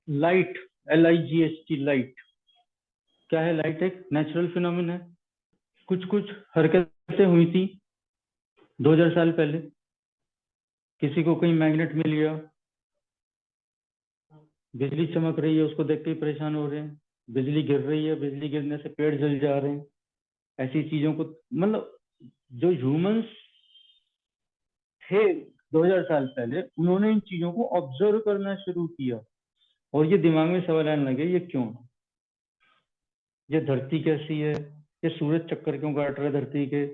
Light, LIGHT, light क्या है? Light एक नेचुरल फिनोमिना है। कुछ कुछ हरकतें हुई थी 2000 साल पहले। किसी को कहीं मैग्नेट मिल गया, बिजली चमक रही है, उसको देख के ही परेशान हो रहे हैं। बिजली गिर रही है, बिजली गिरने से पेड़ जल जा रहे हैं। ऐसी चीजों को, मतलब जो ह्यूमंस थे 2000 साल पहले, उन्होंने इन चीजों को ऑब्जर्व करना शुरू किया और ये दिमाग में सवाल आने लगे, ये क्यों? ये धरती कैसी है? ये सूरज चक्कर क्यों काट रहा है धरती के?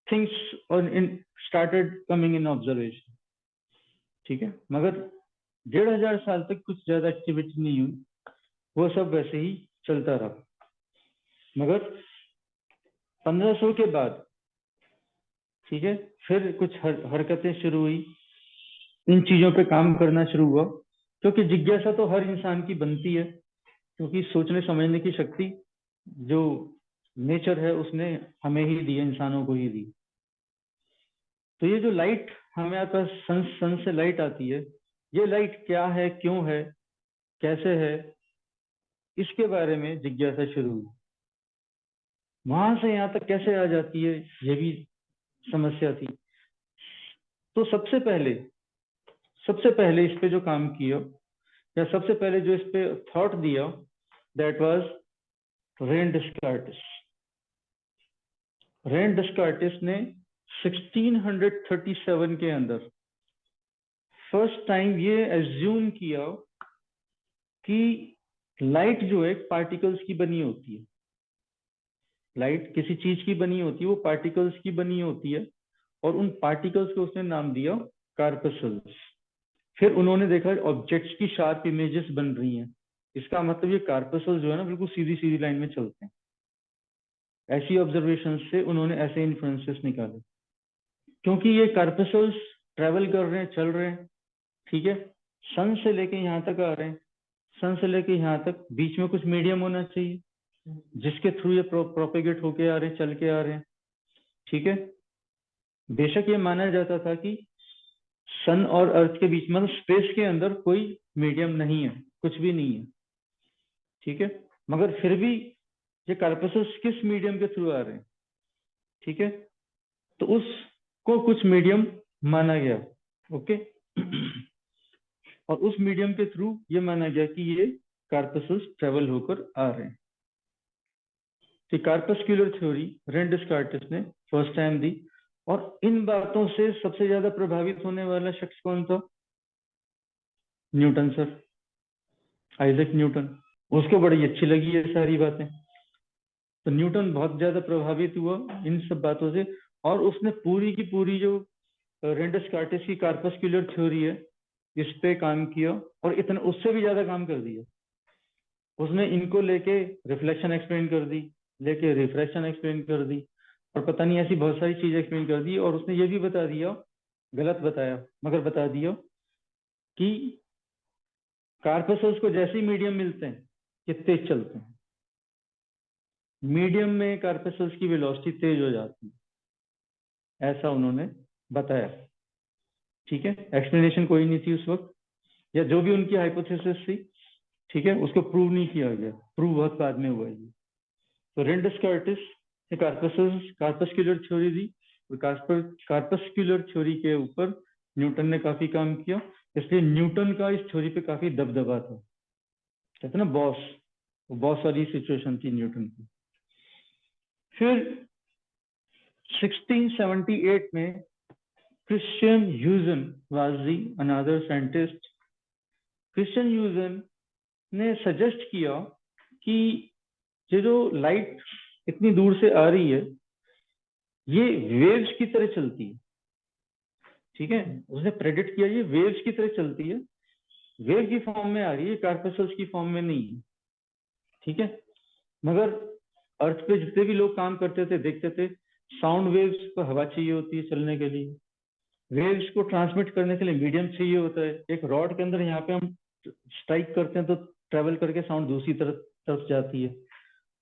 थिंग्स और in started coming in observation. ठीक है, मगर 1500 साल तक कुछ ज्यादा एक्टिविटी नहीं हुई, वो सब वैसे ही चलता रहा। मगर 1500 के बाद, ठीक है, फिर कुछ हरकतें शुरू हुई, इन चीजों पे काम करना शुरू हुआ। क्योंकि जिज्ञासा तो हर इंसान की बनती है, क्योंकि सोचने समझने की शक्ति जो नेचर है उसने हमें ही दी है, इंसानों को ही दी। तो ये जो लाइट हमें पास सन से लाइट आती है, ये लाइट क्या है, क्यों है, कैसे है, इसके बारे में जिज्ञासा शुरू हुई। वहां से यहाँ तक कैसे आ जाती है, ये भी समस्या थी। तो सबसे पहले इस पे जो काम किया, या सबसे पहले जो इस पे थॉट दिया, दैट वाज रेन डिस्कार्टिस। रेन डिस्कार्टिस ने 1637 के अंदर फर्स्ट टाइम ये एज्यूम किया कि लाइट जो है पार्टिकल्स की बनी होती है। लाइट किसी चीज की बनी होती है, वो पार्टिकल्स की बनी होती है, और उन पार्टिकल्स को उसने नाम दिया कार्पसल्स। फिर उन्होंने देखा ऑब्जेक्ट्स की शार्प इमेजेस बन रही हैं, इसका मतलब ये कार्पसल्स जो है ना बिल्कुल सीधी सीधी लाइन में चलते हैं। ऐसी ऑब्जर्वेशन से उन्होंने ऐसे इन्फ्लुएंसेस निकाले, क्योंकि ये कार्पसल्स ट्रेवल कर रहे हैं, चल रहे हैं, ठीक है, सन से लेके यहाँ तक आ रहे हैं। सन से लेके यहाँ तक बीच में कुछ मीडियम होना चाहिए जिसके थ्रू ये प्रोपेगेट होके आ रहे हैं, चल के आ रहे हैं। ठीक है, बेशक ये माना जाता था कि सन और अर्थ के बीच, मतलब स्पेस के अंदर कोई मीडियम नहीं है, कुछ भी नहीं है। ठीक है, मगर फिर भी ये कार्पसल्स किस मीडियम के थ्रू आ रहे हैं? ठीक है, तो उसको कुछ मीडियम माना गया। ओके और उस मीडियम के थ्रू ये माना गया कि ये कार्पसल्स ट्रेवल होकर आ रहे हैं। तो कार्पस्क्यूलर थ्योरी रेन डिस्कार्टिस ने फर्स्ट टाइम दी, और इन बातों से सबसे ज्यादा प्रभावित होने वाला शख्स कौन था? Newton sir, Isaac Newton. उसको बड़ी अच्छी लगी ये सारी बातें, तो न्यूटन बहुत ज्यादा प्रभावित हुआ इन सब बातों से, और उसने पूरी की पूरी जो रेन डिस्कार्टिस की कार्पस्क्यूलर थ्योरी है इस पे काम किया, और इतना उससे भी ज्यादा काम कर दिया। उसने इनको लेके रिफ्लेक्शन एक्सप्लेन कर दी, लेके रिफ्रैक्शन एक्सप्लेन कर दी, और पता नहीं ऐसी बहुत सारी चीजें एक्सप्लेन कर दी। और उसने ये भी बता दिया, गलत बताया मगर बता दिया, कि कार्पसल्स को जैसे ही मीडियम मिलते हैं ये तेज चलते हैं। मीडियम में कार्पसल्स की वेलोसिटी तेज हो जाती है, ऐसा उन्होंने बताया। ठीक है, एक्सप्लेनेशन कोई नहीं थी उस वक्त, या जो भी उनकी हाइपोथेसिस थी, ठीक है, उसको प्रूव नहीं किया गया, प्रूव बहुत बाद में हुआ ये। तो रेन डिस्कार्टिस ने कार्पस्क्यूलर थ्योरी दी, और कार्पस्क्यूलर थ्योरी के ऊपर न्यूटन ने काफी काम किया, इसलिए न्यूटन का इस थ्योरी पे काफी दबदबा था। कहते ना बॉस, बॉस वाली सिचुएशन थी न्यूटन की। फिर 1678 में Christian Huygens was the another scientist. Christian Huygens ने सजेस्ट किया कि ये जो लाइट इतनी दूर से आ रही है ये वेव्स की तरह चलती है। ठीक है, उसने प्रेडिक्ट किया ये वेव्स की तरह चलती है, वेव की फॉर्म में आ रही है, कार्पसल्स की फॉर्म में नहीं है। ठीक है, मगर अर्थ पे जितने भी लोग काम करते थे देखते थे, साउंड वेव्स को हवा चाहिए होती है चलने के लिए, वेव्स को ट्रांसमिट करने के लिए मीडियम चाहिए होता है। एक रॉड के अंदर यहाँ पे हम स्ट्राइक करते हैं तो ट्रेवल करके साउंड दूसरी तरफ जाती है।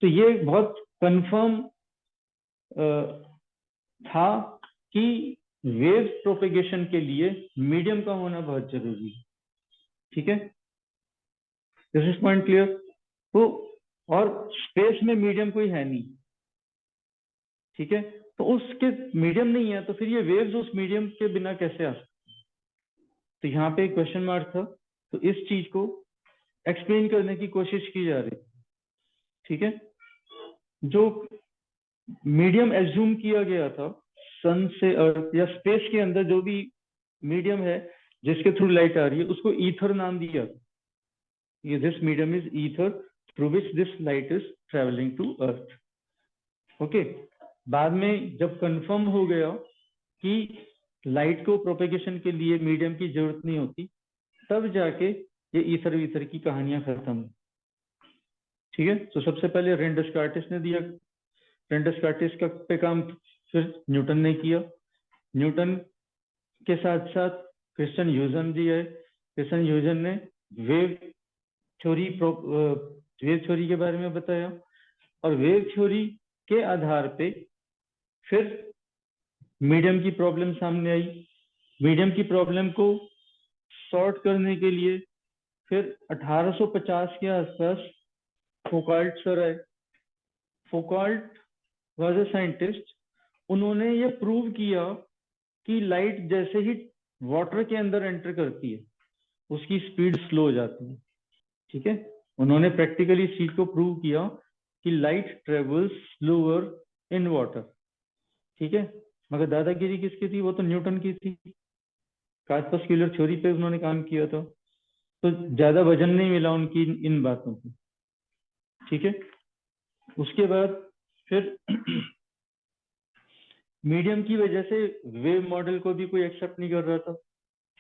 तो ये बहुत कंफर्म था कि वेव प्रोपेगेशन के लिए मीडियम का होना बहुत जरूरी है। ठीक है, दिस इज पॉइंट क्लियर। तो और स्पेस में मीडियम कोई है नहीं, ठीक है, तो उसके मीडियम नहीं है तो फिर ये वेव्स उस मीडियम के बिना कैसे आ सकती। तो यहाँ पे एक क्वेश्चन मार्क था, तो इस चीज को एक्सप्लेन करने की कोशिश की जा रही। ठीक है, जो मीडियम एज्यूम किया गया था सन से अर्थ या स्पेस के अंदर जो भी मीडियम है जिसके थ्रू लाइट आ रही है उसको ईथर नाम दिया। ये this medium is ether through which this light is travelling to earth. Okay, बाद में जब कंफर्म हो गया कि लाइट को प्रोपेगेशन के लिए मीडियम की जरूरत नहीं होती, तब जाके ये ईथर वीथर की कहानियां खत्म। ठीक है, तो सबसे पहले रेन डेस्कार्टिस ने दिया, रेन डेस्कार्टिस का पे काम फिर न्यूटन ने किया। न्यूटन के साथ साथ क्रिश्चियन ह्यूजन जी है, क्रिश्चियन ह्यूजन ने वेव थ्योरी के बारे में बताया, और वेव थ्योरी के आधार पे फिर मीडियम की प्रॉब्लम सामने आई। मीडियम की प्रॉब्लम को सॉर्ट करने के लिए फिर 1850 के आसपास फोकाल्ट सर आए। फोकाल्ट वाज अ साइंटिस्ट, उन्होंने ये प्रूव किया कि लाइट जैसे ही वाटर के अंदर एंटर करती है उसकी स्पीड स्लो हो जाती है। ठीक है, उन्होंने प्रैक्टिकली इस चीज को प्रूव किया कि light travels slower in water. ठीक है, मगर दादागिरी किसकी थी? वो तो न्यूटन की थी। कार्पस्क्यूलर थ्योरी पे उन्होंने काम किया था, तो ज्यादा वजन नहीं मिला उनकी इन बातों को। ठीक है, उसके बाद फिर मीडियम की वजह से वेव मॉडल को भी कोई एक्सेप्ट नहीं कर रहा था।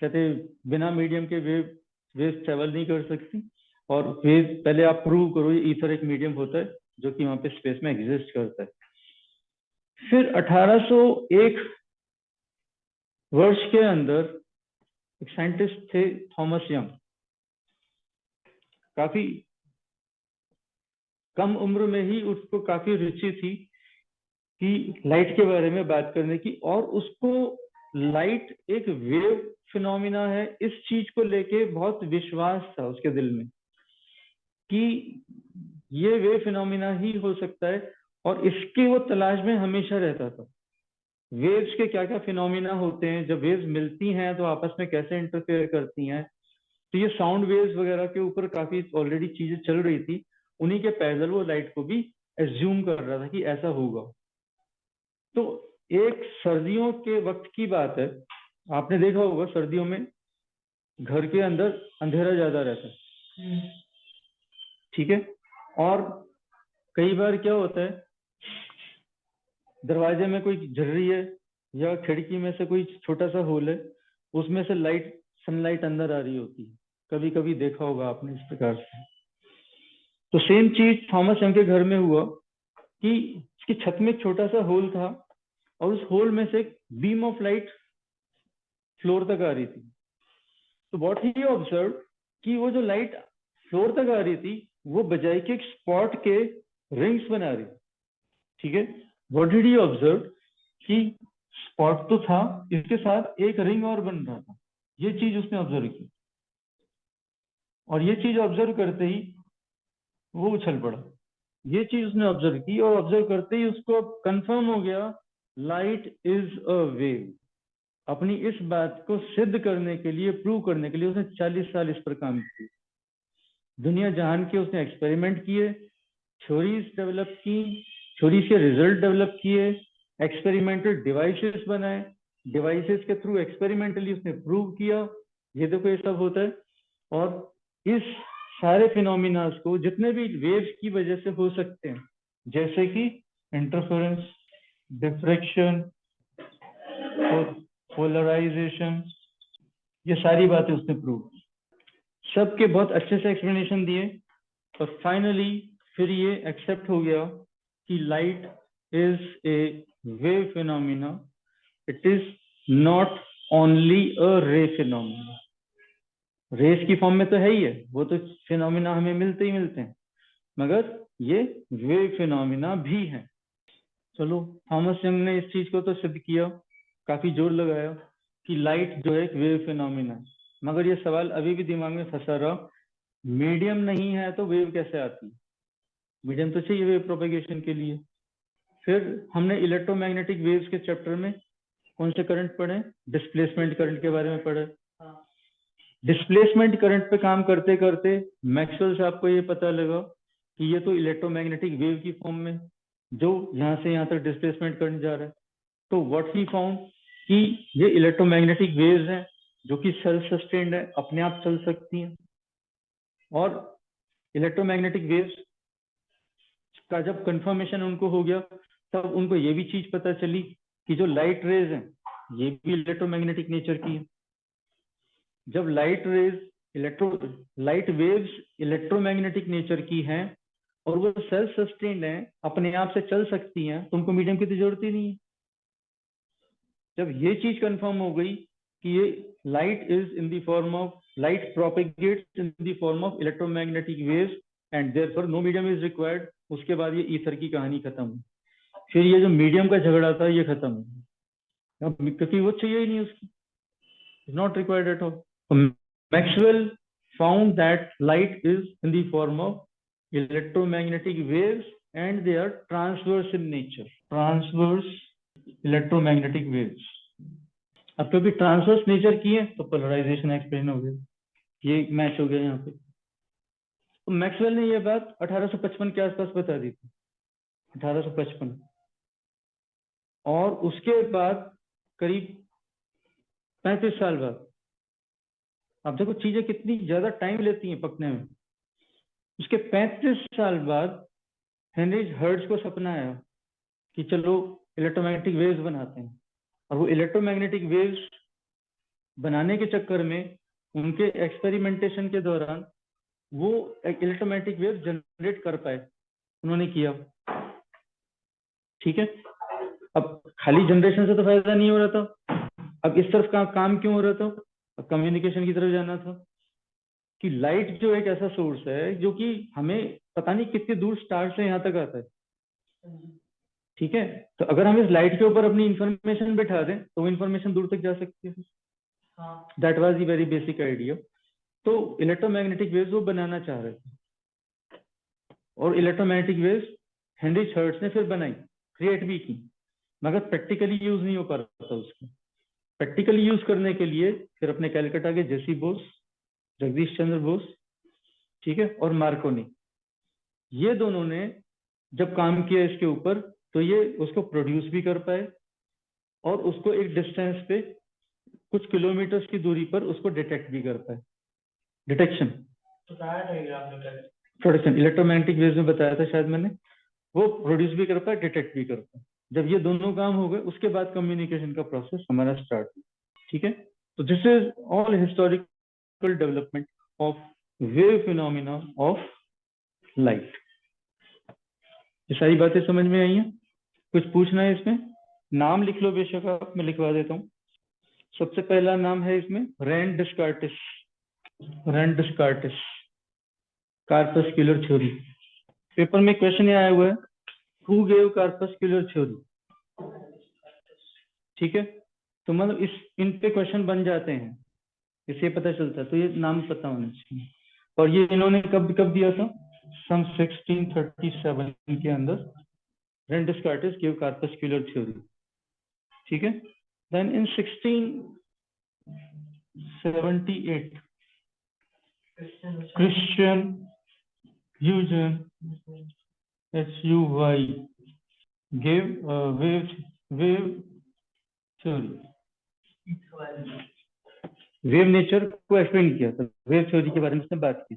कहते बिना मीडियम के वेव ट्रेवल नहीं कर सकती, और वेव पहले आप प्रूव करो ये ईथर एक मीडियम होता है जो कि वहां पे स्पेस में एग्जिस्ट करता है। फिर 1801 वर्ष के अंदर एक साइंटिस्ट थे थॉमस यंग, काफी कम उम्र में ही उसको काफी रुचि थी कि लाइट के बारे में बात करने की, और उसको लाइट एक वेव फिनोमिना है इस चीज को लेके बहुत विश्वास था उसके दिल में कि ये वेव फिनोमिना ही हो सकता है, और इसकी वो तलाश में हमेशा रहता था। वेव्स के क्या क्या फिनोमिना होते हैं, जब वेव्स मिलती हैं तो आपस में कैसे इंटरफेयर करती हैं, तो ये साउंड वेव्स वगैरह के ऊपर काफी ऑलरेडी चीजें चल रही थी। उन्हीं के पैरेलल वो लाइट को भी एज्यूम कर रहा था कि ऐसा होगा। तो एक सर्दियों के वक्त की बात है, आपने देखा होगा सर्दियों में घर के अंदर अंधेरा ज्यादा रहता है। ठीक है, और कई बार क्या होता है, दरवाजे में कोई झर्री है या खिड़की में से कोई छोटा सा होल है, उसमें से लाइट सनलाइट अंदर आ रही होती है। कभी कभी देखा होगा आपने इस प्रकार से। तो सेम चीज थॉमस यंग के घर में हुआ कि इसकी छत में एक छोटा सा होल था, और उस होल में से एक बीम ऑफ लाइट फ्लोर तक आ रही थी। तो व्हाट ही ऑब्जर्व कि वो जो लाइट फ्लोर तक आ रही थी वो बजाय के एक स्पॉट के रिंग्स बना रही। ठीक है, व्हाट डिड ही ऑब्जर्व कि स्पॉट तो था, इसके साथ एक रिंग और बन रहा था। ये चीज उसने ऑब्जर्व की, और ये चीज ऑब्जर्व करते ही वो उछल पड़ा। ये चीज उसने ऑब्जर्व की, और ऑब्जर्व करते ही उसको कंफर्म हो गया लाइट इज अ वेव। अपनी इस बात को सिद्ध करने के लिए, प्रूव करने के लिए उसने 40 साल इस पर काम किया। दुनिया जहान के उसने एक्सपेरिमेंट किए, थ्योरीज डेवलप की, थ्योरीज के रिजल्ट डेवलप किए, एक्सपेरिमेंटल डिवाइसेस बनाए, डिवाइसेस के थ्रू एक्सपेरिमेंटली उसने प्रूव किया ये देखो ये सब होता है। और इस सारे फिनोमिनास को जितने भी वेव्स की वजह से हो सकते हैं, जैसे कि इंटरफेरेंस, डिफ्रैक्शन, पोलराइजेशन, ये सारी बातें उसने प्रूव की। सबके बहुत अच्छे से एक्सप्लेनेशन दिए, और फाइनली फिर ये एक्सेप्ट हो गया कि light is a wave phenomena, it is not only अ रे फिनोमिना। रेस की फॉर्म में तो है ही है, वो तो फिनोमिना हमें मिलते ही मिलते हैं, मगर ये वेव फिनोमिना भी है। चलो, थॉमस यंग ने इस चीज को तो सिद्ध किया, काफी जोर लगाया कि लाइट जो है एक वेव फिनोमिना है। मगर ये सवाल अभी भी दिमाग में फंसा रहा, मीडियम नहीं है तो वेव कैसे आती है? मीडियम तो चाहिए वेव प्रोपेगेशन के लिए। फिर हमने इलेक्ट्रोमैग्नेटिक वेव्स के चैप्टर में कौन से करंट पढ़े? डिस्प्लेसमेंट करंट के बारे में पढ़े। डिस्प्लेसमेंट करंट पे काम करते करते मैक्सवेल से आपको ये पता लगा कि ये तो इलेक्ट्रोमैग्नेटिक वेव की फॉर्म में जो यहाँ से यहाँ तक डिस्प्लेसमेंट करंट जा रहा है। तो व्हाट ही फाउंड कि ये इलेक्ट्रोमैग्नेटिक वेव्स हैं जो कि सेल्फ सस्टेन्ड है, अपने आप चल सकती हैं। और इलेक्ट्रोमैग्नेटिक वेव्स का जब कंफर्मेशन उनको हो गया, तब उनको ये भी चीज पता चली कि जो लाइट रेज हैं ये भी इलेक्ट्रोमैग्नेटिक नेचर की है। जब लाइट वेव्स इलेक्ट्रोमैग्नेटिक नेचर की हैं और वो सेल्फ सस्टेन्ड है, अपने आप से चल सकती हैं, तो उनको मीडियम की तो जरूरत ही नहीं है। जब ये चीज कंफर्म हो गई कि ये light propagates in the form of electromagnetic waves and therefore no medium is required, उसके बाद ये ईथर की कहानी खत्म हुई। फिर ये जो मीडियम का झगड़ा था ये खत्म हो गया, क्योंकि वो चाहिए ही नहीं, उसकी is not required at all. Maxwell found that light is in the form of electromagnetic waves and they are transverse in nature. Transverse electromagnetic waves. अब क्योंकि ट्रांसवर्स नेचर की है तो पोलराइजेशन एक्सप्लेन हो गया, ये मैच हो गया यहाँ पे। तो मैक्सवेल ने ये बात 1855 के आसपास बता दी थी, 1855। और उसके बाद करीब 35 साल बाद, अब देखो चीजें कितनी ज्यादा टाइम लेती हैं पकने में। उसके 35 साल बाद हेनरी हर्ट्ज को सपना आया कि चलो इलेक्ट्रोमैग्नेटिक वेव्स बनाते हैं। और वो इलेक्ट्रोमैग्नेटिक वेव्स बनाने के चक्कर में उनके एक्सपेरिमेंटेशन के दौरान वो इलेक्ट्रोमैग्नेटिक वेव जनरेट कर पाए, उन्होंने किया। ठीक है, अब खाली जनरेशन से तो फायदा नहीं हो रहा था, अब इस तरफ काम क्यों हो रहा था? अब कम्युनिकेशन की तरफ जाना था कि लाइट जो एक ऐसा सोर्स है जो कि हमें पता नहीं कितने दूर स्टार से यहाँ तक आता है। ठीक है, तो अगर हम इस लाइट के ऊपर अपनी इंफॉर्मेशन बिठा दें तो वो इंफॉर्मेशन दूर तक जा सकती है। That was the very basic idea. तो इलेक्ट्रोमैग्नेटिक वेव्स वो बनाना चाह रहे थे, और इलेक्ट्रोमैग्नेटिक वेव्स हेनरी हर्ट्ज ने फिर बनाई, क्रिएट भी की, मगर प्रैक्टिकली यूज नहीं हो पा रहा था उसको। प्रैक्टिकली यूज करने के लिए फिर अपने कैलकाटा के जेसी बोस, जगदीश चंद्र बोस, ठीक है, और मार्कोनी, ये दोनों ने जब काम किया इसके ऊपर तो ये उसको प्रोड्यूस भी कर पाए और उसको एक डिस्टेंस पे कुछ किलोमीटर्स की दूरी पर उसको डिटेक्ट भी कर पाए। डिटेक्शन, प्रोडक्शन, इलेक्ट्रोमैग्नेटिक वेव्स में बताया था शायद मैंने, वो प्रोड्यूस भी कर पाए, डिटेक्ट भी कर पाए। जब ये दोनों काम हो गए उसके बाद कम्युनिकेशन का प्रोसेस हमारा स्टार्ट हुआ। ठीक है, तो this is all historical development of wave phenomena of light. ये सारी बातें समझ में आई हैं? कुछ पूछना है इसमें? नाम लिख लो बेशक आप, मैं लिखवा देता हूँ। सबसे पहला नाम है इसमें René Descartes, René Descartes, corpuscular theory. Paper में क्वेश्चन आया हुआ है, हु गेव कार्पस्क्यूलर थ्योरी? ठीक है, तो मतलब इन पे क्वेश्चन बन जाते हैं, इससे पता चलता है, तो ये नाम पता होना चाहिए। और ये इन्होंने कब कब दिया था? सन 1637 के अंदर René Descartes gave corpuscular theory. ठीक है, then in 1678 Christian Huygens HUY gave wave theory, wave nature को एक्सप्लेन किया था, वेव थ्योरी के बारे में उसने बात की।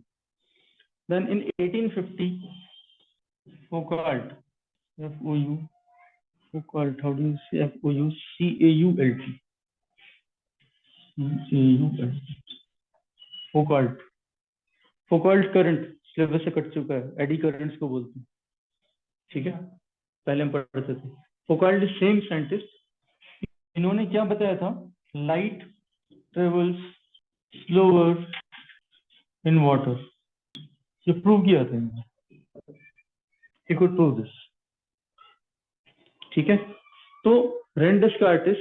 Then in 1850 Foucault, Foucault, how do you say Foucault, Foucault current syllabus से कट चुका है, एडी करंट्स को बोलते हैं। ठीक है, पहले हम पढ़ते थे। Foucault सेम साइंटिस्ट, इन्होंने क्या बताया था? Light travels slower in water, ये प्रूव किया था इन्होंने, ही कुड प्रूव दिस। ठीक है, तो रेन डेस्कार्टिस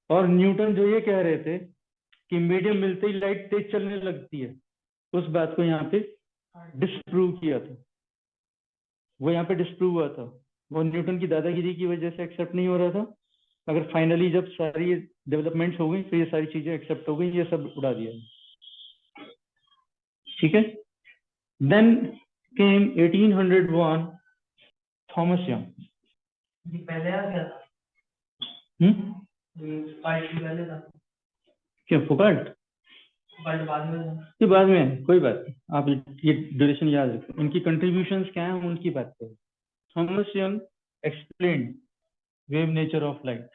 और न्यूटन जो ये कह रहे थे कि मीडियम मिलते ही लाइट तेज चलने लगती है, उस बात को यहाँ पे डिस्प्रूव किया था। वो यहाँ पे डिस्प्रूव हुआ था, वो न्यूटन की दादागिरी की वजह से एक्सेप्ट नहीं हो रहा था। अगर फाइनली जब सारी डेवलपमेंट्स हो गई तो ये सारी चीजें एक्सेप्ट हो गई, ये सब उड़ा दिया। ठीक है, देन केम 1801 थॉमस यंग। पहले आ गया था। पहले था क्यों फुकल्ट? बाद में ये बाद में है, कोई बात नहीं, आप ये ड्यूरेशन याद रखें। इनकी कंट्रीब्यूशंस क्या हैं उनकी बात करें। Thomas young explain wave nature of light.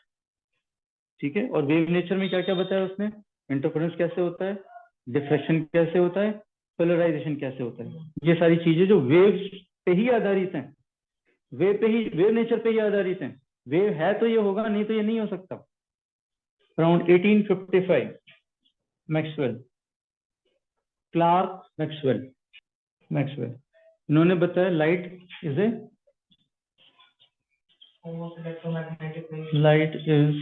ठीक है, और वेव नेचर में क्या क्या बताया उसने? इंटरफेरेंस कैसे होता है, डिफ्रैक्शन कैसे होता है, पोलराइजेशन कैसे होता है, ये सारी चीजें जो वेव्स पे ही आधारित हैं, वेव नेचर पे ही आधारित हैं। वेव है तो ये होगा, नहीं तो ये नहीं हो सकता। अराउंड 1855 मैक्सवेल, क्लार्क मैक्सवेल इन्होंने बताया light is a light is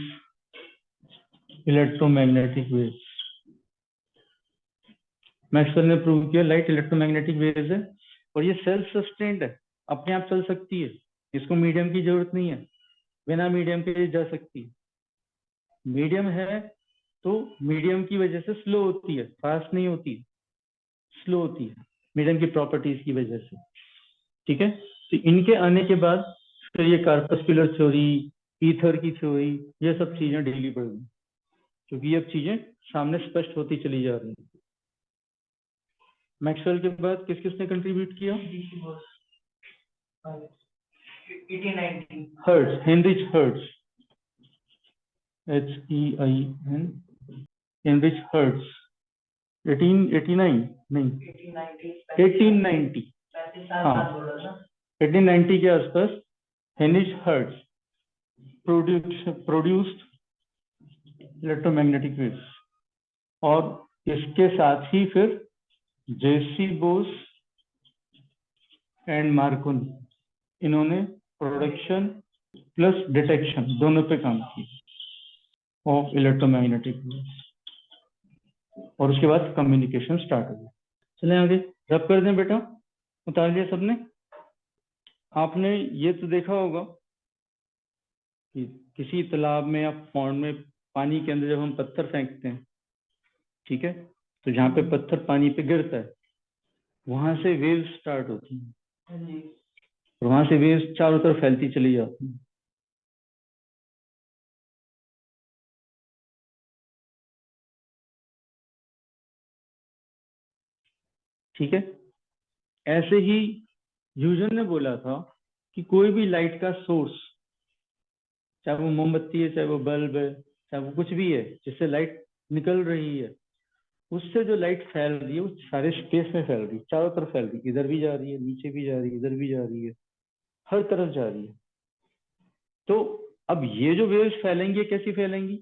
electromagnetic waves. Maxwell ने प्रूव किया लाइट इलेक्ट्रोमैग्नेटिक वेव्स है, और ये सेल्फ सस्टेन्ड है, अपने आप चल सकती है, इसको मीडियम की जरूरत नहीं है, बिना मीडियम के जा सकती है। मीडियम है तो मीडियम की वजह से स्लो होती है, फास्ट नहीं होती, स्लो होती है मीडियम की प्रॉपर्टीज की वजह से। ठीक है, तो इनके आने के बाद फिर ये कार्पस्कुलर थ्योरी, ईथर की थ्योरी, ये सब चीजें डेली बढ़ गई, क्योंकि ये अब चीजें सामने स्पष्ट होती चली जा रही हैं। मैक्सवेल के बाद किस किसने कंट्रीब्यूट किया? Hertz, Heinrich hertz, HEIN, Heinrich hertz 1889 नहीं 1890, हाँ 1890 के आसपास Heinrich hertz produced electromagnetic waves, और इसके साथ ही फिर जेसी बोस एंड मार्कोनी, इन्होंने प्रोडक्शन प्लस डिटेक्शन दोनों पे काम किया ऑफ इलेक्ट्रोमैग्नेटिक वेव्स, और उसके बाद कम्युनिकेशन स्टार्ट हो गया। चलें आगे, रब कर दें बेटा, उतार लिया सबने? आपने ये तो देखा होगा कि किसी तालाब में या पौंड में पानी के अंदर जब हम पत्थर फेंकते हैं, ठीक है, तो जहाँ पे पत्थर पानी पे गिरता है वहां से वेव्स स्टार्ट होती हैं, और वहां से वेव्स चारों तरफ फैलती चली जाती हैं। ठीक है, ऐसे ही ह्यूजन ने बोला था कि कोई भी लाइट का सोर्स, चाहे वो मोमबत्ती है, चाहे वो बल्ब है, चाहे वो कुछ भी है जिससे लाइट निकल रही है, उससे जो लाइट फैल रही है वो सारे स्पेस में फैल रही है, चारों तरफ फैल रही है, इधर भी जा रही है, नीचे भी जा रही है, इधर भी जा रही है, हर तरफ जा रही है। तो अब ये जो वेव्स फैलेंगी कैसी फैलेंगी?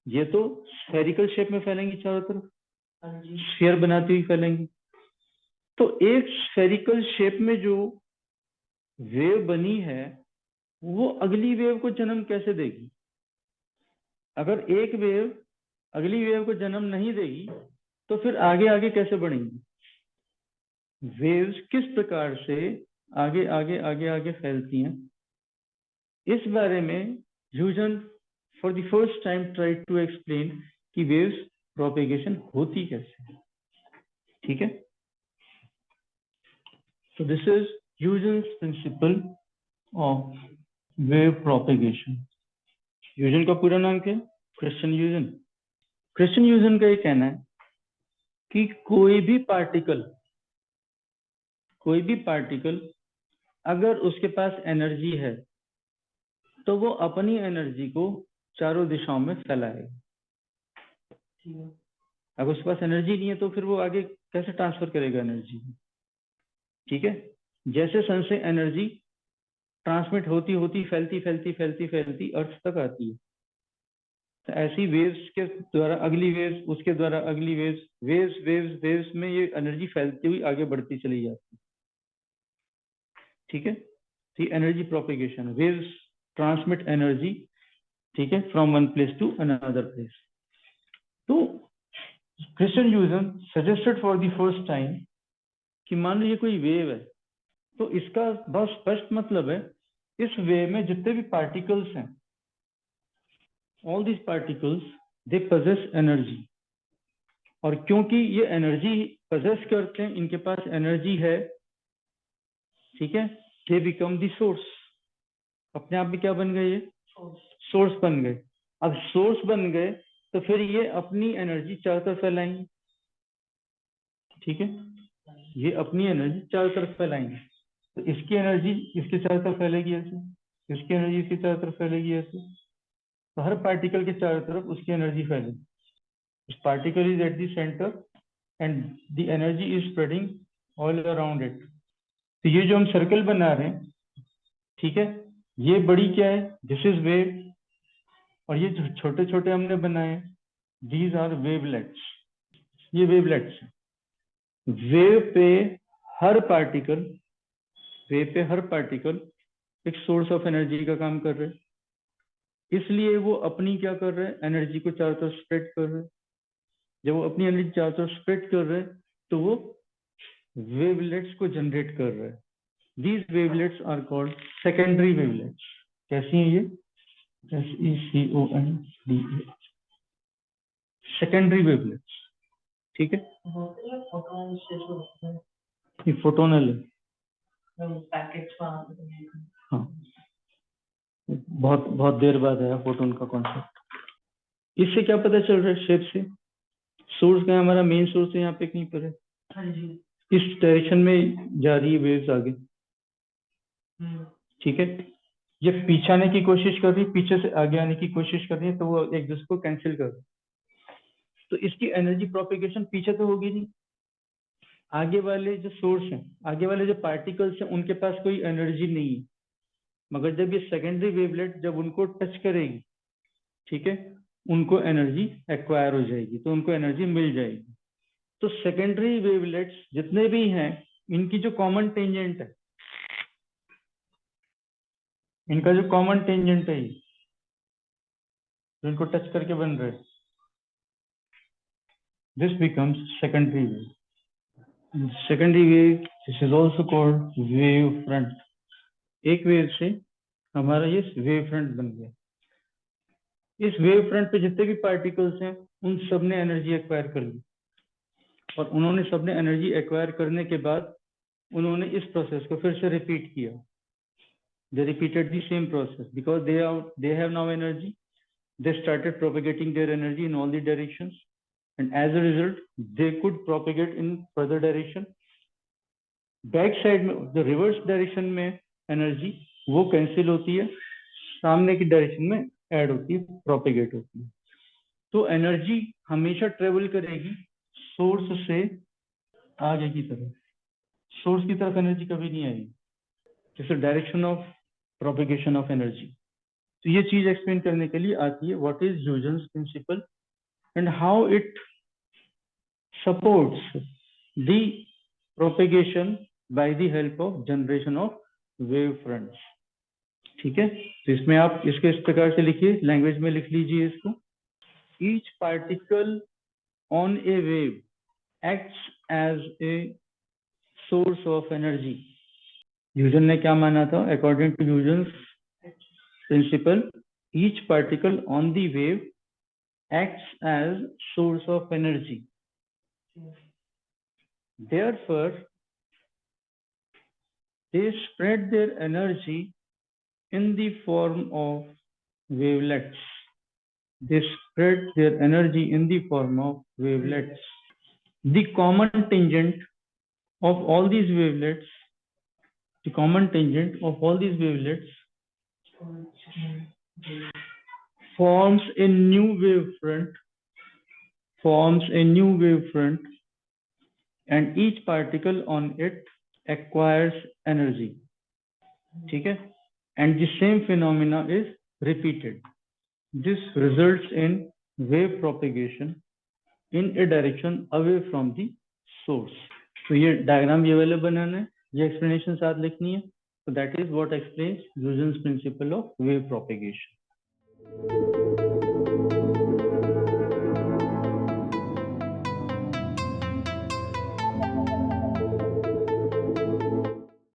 ये तो स्फेरिकल शेप में फैलेंगी, चारों तरफ स्फीयर बनाती हुई फैलेंगी। तो एक स्फेरिकल शेप में जो वेव बनी है वो अगली वेव को जन्म कैसे देगी? अगर एक वेव अगली वेव को जन्म नहीं देगी तो फिर आगे आगे कैसे बढ़ेंगी? वेव्स किस प्रकार से आगे आगे आगे आगे फैलती हैं, इस बारे में Huygens for the first time try to explain कि वेव्स प्रोपेगेशन होती कैसे। ठीक है, so this is Huygens principle of wave propagation. ह्यूजन का पूरा नाम क्या है? क्रिश्चियन ह्यूजन। क्रिश्चियन ह्यूजन का ये कहना है कि कोई भी पार्टिकल अगर उसके पास एनर्जी है तो वो अपनी एनर्जी को चारों दिशाओं में फैलाएगा। अगर उसके पास एनर्जी नहीं है तो फिर वो आगे कैसे ट्रांसफर करेगा एनर्जी? ठीक है, जैसे सन से एनर्जी ट्रांसमिट होती होती फैलती फैलती फैलती फैलती अर्थ तक आती है, ऐसी वेव्स के द्वारा अगली वेव्स, उसके द्वारा अगली वेव्स, वेव्स वेव्स वेव्स में ये एनर्जी फैलती हुई आगे बढ़ती चली जाती है। ठीक है, तो energy propagation, waves transmit energy, ठीक है, from one place to another place. तो Christian Huygens suggested for the first time कि मान लो ये कोई वेव है, तो इसका बहुत स्पष्ट मतलब है इस वेव में जितने भी पार्टिकल्स हैं, all these particles they possess energy, और क्योंकि ये एनर्जी पजेस करते हैं, इनके पास एनर्जी है, ठीक है, दे बिकम द सोर्स। अपने आप में क्या बन गए? ये सोर्स बन गए। अब सोर्स बन गए तो फिर ये अपनी एनर्जी चारों तरफ फैलाएंगे। ठीक है, ये अपनी एनर्जी चारों तरफ फैलाएंगे। तो इसकी एनर्जी इसके चारों तरफ फैलेगी ऐसे, इसकी एनर्जी इसके चारों तरफ फैलेगी ऐसे, तो हर पार्टिकल के चारों तरफ उसकी एनर्जी फैलेगी। This particle is at the center and the energy is spreading all around it. तो ये जो हम सर्कल बना रहे हैं, ठीक है, ये बड़ी क्या है? दिस इज वेव, और ये जो छोटे छोटे हमने बनाए, दीज आर वेवलेट्स। ये वेवलेट्स, वेव पे हर पार्टिकल, वेव पे हर पार्टिकल एक सोर्स ऑफ एनर्जी का काम कर रहे हैं, इसलिए वो अपनी क्या कर रहे हैं? एनर्जी को चारों तरफ स्प्रेड कर रहे हैं। जब वो अपनी एनर्जी चारों तरफ स्प्रेड कर रहे हैं तो वो वेवलेट्स को जनरेट कर रहे हैं। These wavelets are called secondary wavelets. कैसी हैं ये? SECONDA, secondary wavelets। ठीक है, ये फोटोनल है। हाँ, बहुत बहुत देर बाद आया फोटोन का कॉन्सेप्ट। इससे क्या पता चल रहा है? शेप से सोर्स का, हमारा मेन सोर्स है यहाँ पे कहीं पर है, इस डायरेक्शन में जा रही है वेव्स आगे। ठीक है, ये पीछे आने की कोशिश कर रही है, पीछे से आगे आने की कोशिश कर रही है, तो वो एक दूसरे को कैंसिल कर रही है। तो इसकी एनर्जी प्रोपेगेशन पीछे तो होगी नहीं, आगे वाले जो सोर्स हैं, आगे वाले जो पार्टिकल्स हैं, उनके पास कोई एनर्जी नहीं है, मगर जब ये सेकेंडरी वेवलेट जब उनको टच करेगी, ठीक है, उनको एनर्जी एक्वायर हो जाएगी, तो उनको एनर्जी मिल जाएगी। तो सेकेंडरी वेवलेट्स जितने भी हैं, इनकी जो कॉमन टेंजेंट है, इनका जो कॉमन टेंजेंट है, इनको टच करके बन रहे, this becomes secondary wave. Secondary wave, this is also called wave front. एक वेव से हमारा ये वेव फ्रंट बन गया। इस वेव फ्रंट पे जितने भी पार्टिकल्स हैं, उन सब ने एनर्जी एक्वायर कर ली, और उन्होंने सबने एनर्जी एक्वायर करने के बाद उन्होंने इस प्रोसेस को फिर से रिपीट किया। They repeated the same process because they have now energy. They started propagating their energy in all the directions, and as a result they could propagate in further direction. Back side में जो reverse direction में energy वो cancel होती है, सामने की direction में add होती है, प्रोपेगेट होती है। तो एनर्जी हमेशा ट्रेवल करेगी सोर्स से आगे की तरफ, सोर्स की तरफ एनर्जी कभी नहीं आएगी। जैसे direction of propagation of energy. तो ये चीज एक्सप्लेन करने के लिए आती है what is Huygens principle and how it supports the propagation by the help of generation of wave fronts. ठीक है, तो इसमें आप इसको इस प्रकार से लिखिए, लैंग्वेज में लिख लीजिए इसको। Each particle on a wave acts as a source of energy. Huygens ने क्या माना था? According to Huygens principle, each particle on the wave acts as source of energy. Therefore, they spread their energy in the form of wavelets. They spread their energy in the form of wavelets. The common tangent of all these wavelets, the common tangent of all these wavelets forms a new wavefront, and each particle on it acquires energy. ठीक है, and the same phenomena is repeated. This results in wave propagation in a direction away from the source. तो ये diagram ये वाले बनाना है, ये explanation साथ लिखनी है. So that is what explains Huygens principle of wave propagation.